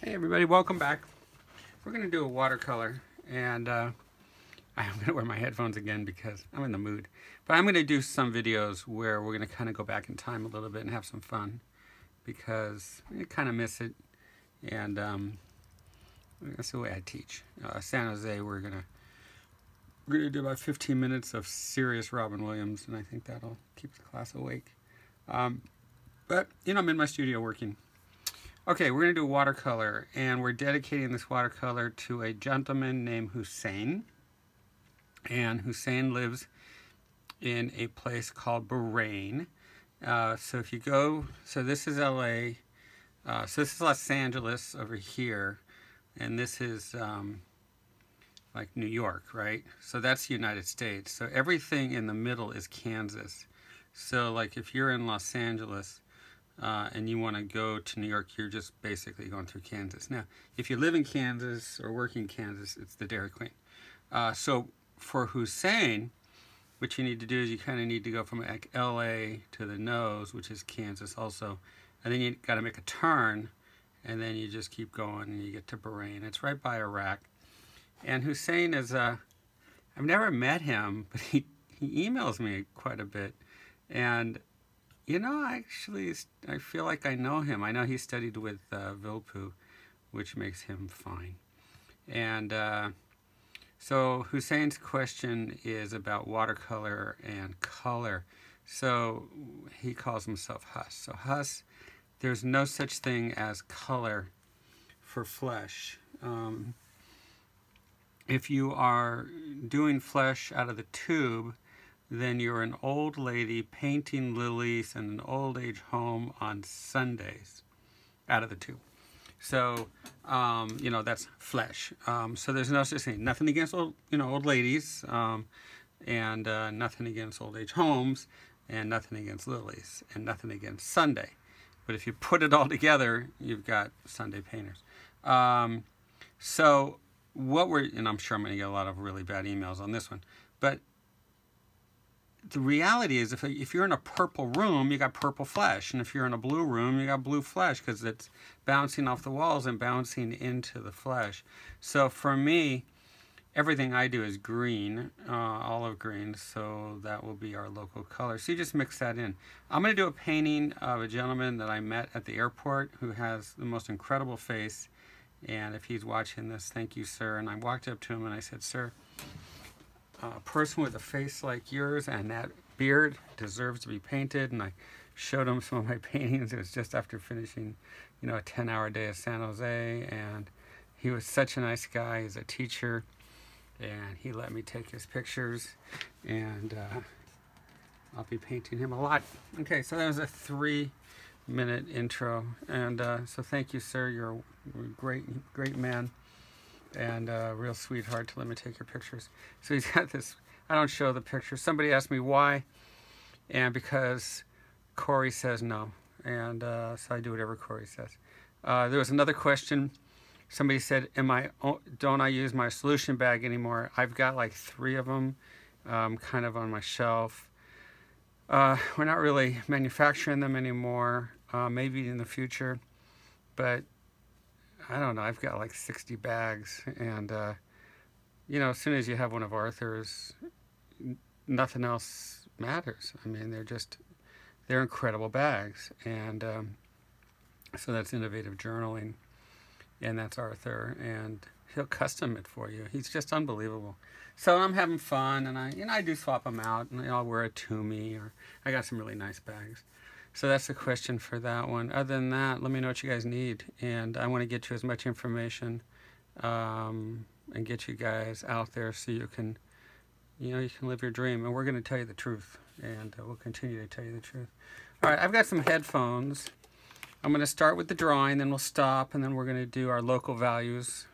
Hey everybody, welcome back. We're going to do a watercolor, and I'm going to wear my headphones again because I'm in the mood. But I'm going to do some videos where we're going to kind of go back in time a little bit and have some fun because I kind of miss it. And that's the way I teach. San Jose, we're going to do about 15 minutes of serious Robin Williams, and I think that'll keep the class awake. But, you know, I'm in my studio working. Okay, we're going to do watercolor, and we're dedicating this watercolor to a gentleman named Hussein. And Hussein lives in a place called Bahrain. So if you go, so this is LA, so this is Los Angeles over here, and this is like New York, right? So that's the United States. So everything in the middle is Kansas. So like if you're in Los Angeles, and you want to go to New York, you're just basically going through Kansas. Now, if you live in Kansas or work in Kansas, it's the Dairy Queen. So for Hussein, what you need to do is you kind of need to go from like LA to the nose, which is Kansas also, and then you got to make a turn, and then you just keep going and you get to Bahrain. It's right by Iraq. And Hussein is I've never met him, but he emails me quite a bit, and you know, I feel like I know him. I know he studied with Vilpu, which makes him fine. And so Hussein's question is about watercolor and color. So he calls himself Huss. So Huss, there's no such thing as color for flesh. If you are doing flesh out of the tube, then you're an old lady painting lilies in an old age home on Sundays out of the tube. So, you know, that's flesh. So there's no such thing. Nothing against old ladies, and nothing against old age homes, and nothing against lilies, and nothing against Sunday. But if you put it all together, you've got Sunday painters. So what and I'm sure I'm going to get a lot of really bad emails on this one, but the reality is if you're in a purple room, you got purple flesh. And if you're in a blue room, you got blue flesh because it's bouncing off the walls and bouncing into the flesh. So for me, everything I do is green, olive green, so that will be our local color. So you just mix that in. I'm going to do a painting of a gentleman that I met at the airport who has the most incredible face. And if he's watching this, thank you, sir. And I walked up to him and I said, sir, a person with a face like yours and that beard deserves to be painted. And I showed him some of my paintings. It was just after finishing, you know, a 10-hour day at San Jose, and he was such a nice guy. He's a teacher, and he let me take his pictures, and I'll be painting him a lot. Okay, so that was a 3-minute intro, and so thank you, sir. You're a great man. And a real sweetheart to let me take your pictures. So he's got this, I don't show the picture. Somebody asked me why, and because Corey says no. And so I do whatever Corey says. There was another question. Somebody said, don't I use my solution bag anymore? I've got like 3 of them kind of on my shelf. We're not really manufacturing them anymore, maybe in the future, but I don't know, I've got like 60 bags, and you know, as soon as you have one of Arthur's, nothing else matters. I mean, they're incredible bags, and so that's innovative journaling, and that's Arthur, and he'll custom it for you. He's just unbelievable. So I'm having fun, and I do swap them out, and I'll wear a Toomey, or I got some really nice bags. So that's the question for that one. Other than that, let me know what you guys need. And I want to get you as much information and get you guys out there so you can live your dream. And we're going to tell you the truth. And we'll continue to tell you the truth. All right, I've got some headphones. I'm going to start with the drawing, then we'll stop, and then we're going to do our local values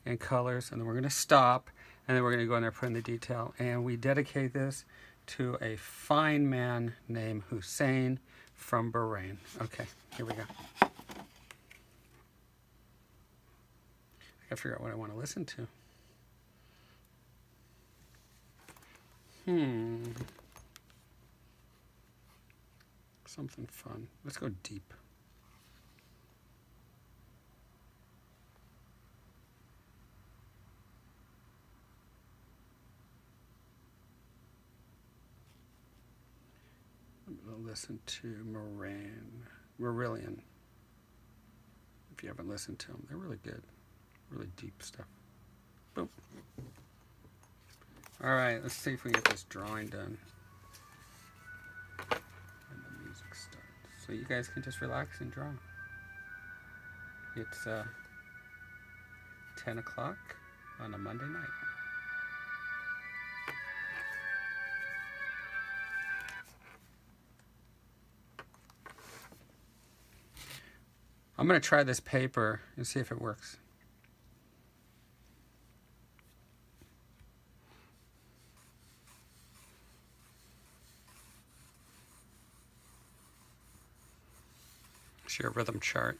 and colors. And then we're going to stop, and then we're going to go in there and put in the detail. And we dedicate this to a fine man named Hussein from Bahrain. Okay, here we go. I gotta figure out what I want to listen to. Something fun. Let's go deep. listen to Marillion. If you haven't listened to them, they're really good. Really deep stuff. Boom. All right, let's see if we can get this drawing done. And the music starts. So you guys can just relax and draw. It's 10 o'clock on a Monday night. I'm going to try this paper and see if it works. Share rhythm chart.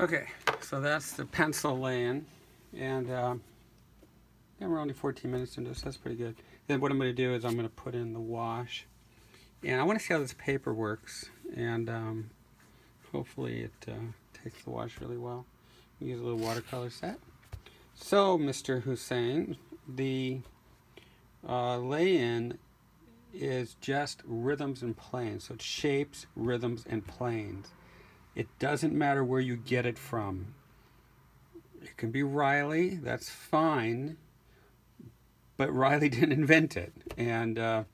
Okay, so that's the pencil lay-in, and yeah, we're only 14 minutes into this. That's pretty good. Then what I'm going to do is I'm going to put in the wash, and I want to see how this paper works, and hopefully it takes the wash really well. We use a little watercolor set. So, Mr. Hussein, the lay-in is just rhythms and planes. So it's shapes, rhythms, and planes. It doesn't matter where you get it from. It can be Riley, that's fine, but Riley didn't invent it. And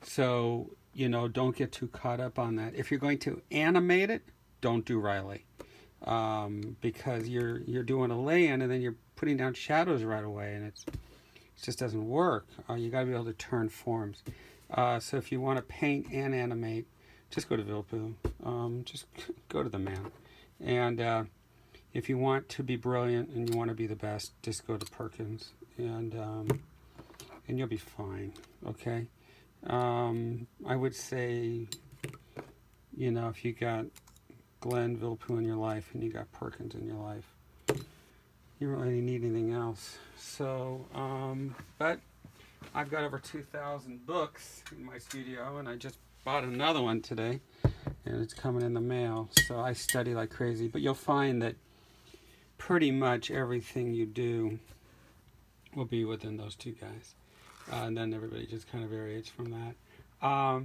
so, you know, don't get too caught up on that. If you're going to animate it, don't do Riley. Because you're doing a lay-in and then you're putting down shadows right away, and it just doesn't work. You got to be able to turn forms. So if you want to paint and animate, just go to Vilppu. Just go to the man. And if you want to be brilliant and you want to be the best, just go to Perkins, and you'll be fine. Okay. I would say, you know, if you got Glenn Vilppu in your life and you got Perkins in your life, you don't really need anything else. So, but I've got over 2,000 books in my studio, and I just bought another one today, and it's coming in the mail. So I study like crazy, but you'll find that pretty much everything you do will be within those two guys, and then everybody just kind of varies from that.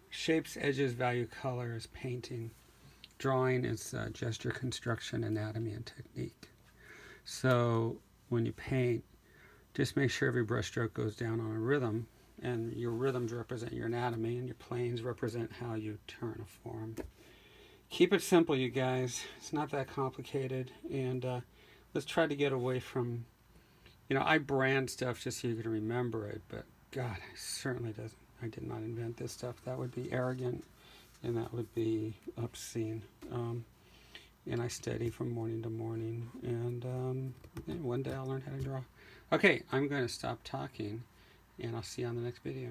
Shapes, edges, value, colors, painting. Drawing is gesture, construction, anatomy, and technique. So when you paint, just make sure every brush stroke goes down on a rhythm, and your rhythms represent your anatomy, and your planes represent how you turn a form. Keep it simple, you guys. It's not that complicated, and let's try to get away from, you know, I brand stuff just so you can remember it, but God, I certainly doesn't. I did not invent this stuff. That would be arrogant, and that would be obscene. And I study from morning to morning, and one day I'll learn how to draw. Okay, I'm going to stop talking, and I'll see you on the next video.